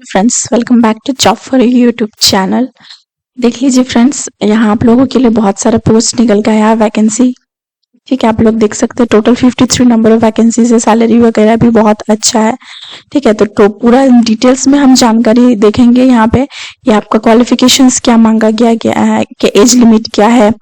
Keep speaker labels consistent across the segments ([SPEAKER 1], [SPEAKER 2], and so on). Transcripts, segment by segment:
[SPEAKER 1] Friends, welcome back to job for you YouTube channel. देख लीजिए friends, यहाँ आप लोगों के लिए बहुत सारा पोस्ट निकल के आया वैकेंसी। ठीक है, आप लोग देख सकते हैं टोटल 53 नंबर ऑफ वैकेंसीज है। सैलरी वगैरह भी बहुत अच्छा है। ठीक है, तो पूरा डिटेल्स में हम जानकारी देखेंगे यहाँ पे। ये आपका क्वालिफिकेशंस क्या मांगा गया है, कि एज लिमिट क्या है,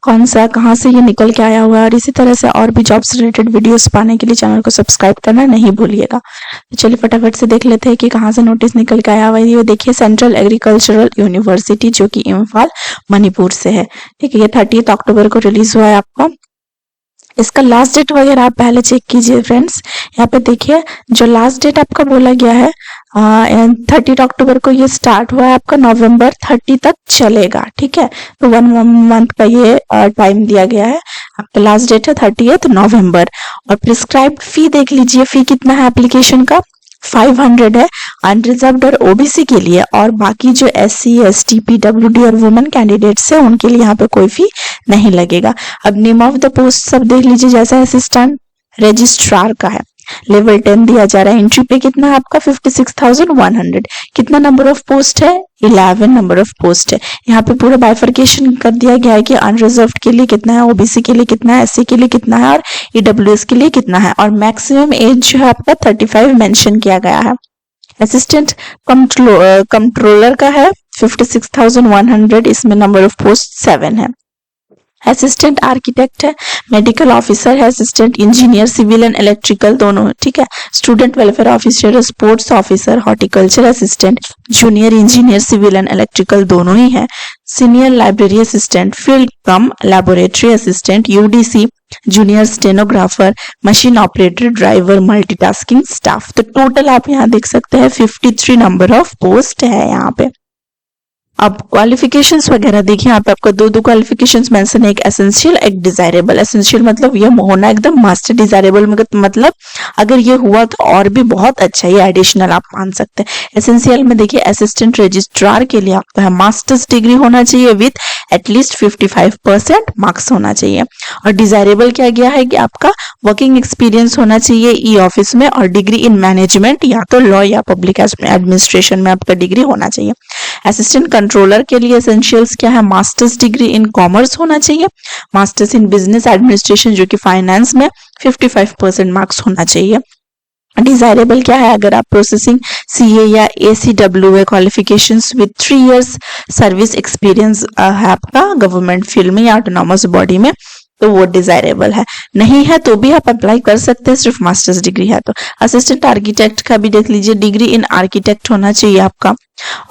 [SPEAKER 1] कौन सा कहाँ से ये निकल के आया हुआ है, और इसी तरह से और भी जॉब से रिलेटेड वीडियोस पाने के लिए चैनल को सब्सक्राइब करना नहीं भूलिएगा। तो चलिए फटाफट से देख लेते हैं कि कहाँ से नोटिस निकल के आया हुआ है। ये देखिए, सेंट्रल एग्रीकल्चरल यूनिवर्सिटी जो कि इम्फाल मणिपुर से है। ठीक है, ये 30 अक्टूबर को रिलीज हुआ है आपका। इसका लास्ट डेट वगैरह आप पहले चेक कीजिए फ्रेंड्स। यहाँ पे देखिए, जो लास्ट डेट आपका बोला गया है 30 अक्टूबर को ये स्टार्ट हुआ है आपका, नवंबर 30 तक चलेगा। ठीक है, तो 1 मंथ का ये टाइम दिया गया है। आपका लास्ट डेट है 30 नवंबर। और प्रिस्क्राइब्ड फी देख लीजिए, फी कितना है एप्लीकेशन का, 500 है अनरिजर्व्ड और ओबीसी के लिए, और बाकी जो SC ST PWD और वुमेन कैंडिडेट्स है उनके लिए यहाँ पे कोई फी नहीं लगेगा। अब नेम ऑफ द पोस्ट सब देख लीजिए, जैसा असिस्टेंट रजिस्ट्रार का है, लेवल 10 दिया जा रहा है। एंट्री पे कितना है आपका 56,100। कितना नंबर ऑफ पोस्ट है, 11 नंबर ऑफ पोस्ट है। यहाँ पे पूरा बाइफर्केशन कर दिया गया है कि अनरिजर्व्ड के लिए कितना है, ओबीसी के लिए कितना है, SC के लिए कितना है और EWS के लिए कितना है। और मैक्सिमम एज जो है आपका 35 मेंशन किया गया है। असिस्टेंट कंट्रोलर का है 56,100, इसमें नंबर ऑफ पोस्ट 7 है। असिस्टेंट आर्किटेक्ट है, मेडिकल ऑफिसर है, assistant engineer civil and electrical दोनों है। ठीक है, student welfare officer, sports officer, horticulture assistant, junior engineer civil and electrical दोनों ही है। Senior library assistant, field cum laboratory assistant, UDC, junior stenographer, machine operator, driver, multitasking staff. तो total आप यहाँ देख सकते हैं 53 नंबर ऑफ पोस्ट है यहाँ पे। अब क्वालिफिकेशंस वगैरह देखिए, यहाँ पे आपको दो क्वालिफिकेशंस मेंशन है, एक एसेंशियल एक डिजायरेबल। एसेंशियल मतलब ये होना एकदम मस्ट, डिजायरेबल मतलब अगर ये हुआ तो और भी बहुत अच्छा, ये एडिशनल आप मान सकते हैं। एसेंशियल में देखिए, असिस्टेंट रजिस्ट्रार के लिए आपका है मास्टर्स डिग्री होना चाहिए विथ एटलीस्ट 55% मार्क्स होना चाहिए। और डिजायरेबल क्या गया है कि आपका वर्किंग एक्सपीरियंस होना चाहिए ई ऑफिस में, और डिग्री इन मैनेजमेंट या तो लॉ या पब्लिक एडमिनिस्ट्रेशन में आपका डिग्री होना चाहिए। असिस्टेंट कंट्रोलर के लिए एसेंशियल्स क्या है, मास्टर्स डिग्री इन कॉमर्स होना चाहिए, मास्टर्स इन बिजनेस एडमिनिस्ट्रेशन जो कि फाइनेंस में 55% मार्क्स होना चाहिए। डिजायरेबल क्या है, अगर आप प्रोसेसिंग CA या ACWA qualifications with 3 years service experience है आपका गवर्नमेंट फील्ड में या ऑटोनॉमस बॉडी में, तो वो डिजायरेबल है। नहीं है तो भी आप अप्लाई कर सकते हैं, सिर्फ मास्टर्स डिग्री है तो। असिस्टेंट आर्किटेक्ट का भी देख लीजिए, डिग्री इन आर्किटेक्ट होना चाहिए आपका,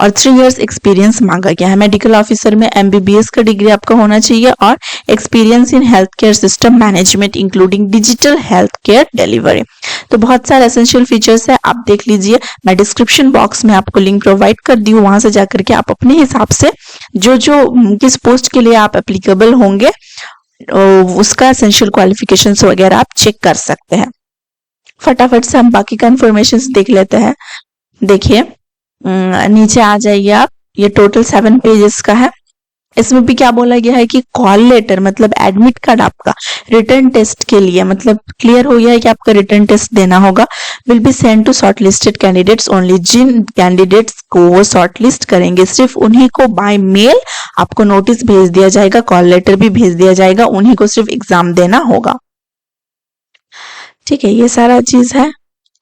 [SPEAKER 1] और 3 इयर्स एक्सपीरियंस मांगा गया है। मेडिकल ऑफिसर में MBBS का डिग्री आपका होना चाहिए, और experience in health care system management including digital health care delivery. तो बहुत सारे एसेंशियल फीचर्स है, आप देख लीजिए। मैं डिस्क्रिप्शन बॉक्स में आपको लिंक प्रोवाइड कर दी हूँ, वहां से जाकर के आप अपने हिसाब से जो किस पोस्ट के लिए आप एप्लीकेबल होंगे उसका एसेंशियल क्वालिफिकेशंस वगैरह आप चेक कर सकते हैं। फटाफट से हम बाकी का इंफॉर्मेशन देख लेते हैं। देखिए, नीचे आ जाइए आप, ये टोटल 7 पेजेस का है। इसमें भी क्या बोला गया है कि कॉल लेटर मतलब एडमिट कार्ड आपका रिटर्न टेस्ट के लिए, मतलब क्लियर हो गया है कि आपका रिटर्न टेस्ट देना होगा, will be send to shortlisted candidates only. जिन कैंडिडेट्स को वो शॉर्टलिस्ट करेंगे सिर्फ उन्हीं को बाय मेल आपको नोटिस भेज दिया जाएगा, कॉल लेटर भी भेज दिया जाएगा, उन्हीं को सिर्फ एग्जाम देना होगा। ठीक है, ये सारा चीज है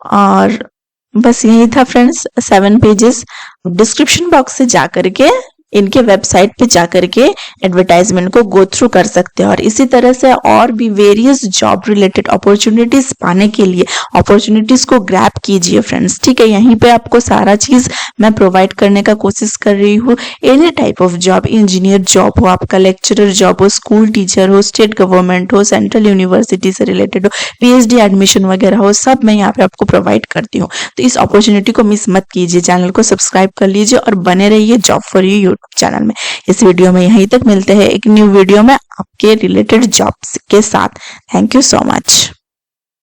[SPEAKER 1] और बस यही था फ्रेंड्स, 7 पेजेस। डिस्क्रिप्शन बॉक्स से जाकर के इनके वेबसाइट पे जाकर के एडवर्टाइजमेंट को गो थ्रू कर सकते हैं, और इसी तरह से और भी वेरियस जॉब रिलेटेड अपॉर्चुनिटीज पाने के लिए अपॉर्चुनिटीज को ग्रैब कीजिए फ्रेंड्स। ठीक है, यहीं पे आपको सारा चीज मैं प्रोवाइड करने का कोशिश कर रही हूँ। Any type of job, engineer job हो आपका, लेक्चरर जॉब हो, स्कूल टीचर हो, स्टेट गवर्नमेंट हो, सेंट्रल यूनिवर्सिटी से रिलेटेड हो, PhD एडमिशन वगैरह हो, सब मैं यहाँ पे आपको प्रोवाइड करती हूँ। तो इस अपॉर्चुनिटी को मिस मत कीजिए, चैनल को सब्सक्राइब कर लीजिए और बने रहिए जॉब फॉर यू चैनल में। इस वीडियो में यहीं तक, मिलते हैं एक न्यू वीडियो में आपके रिलेटेड जॉब्स के साथ। Thank you so much.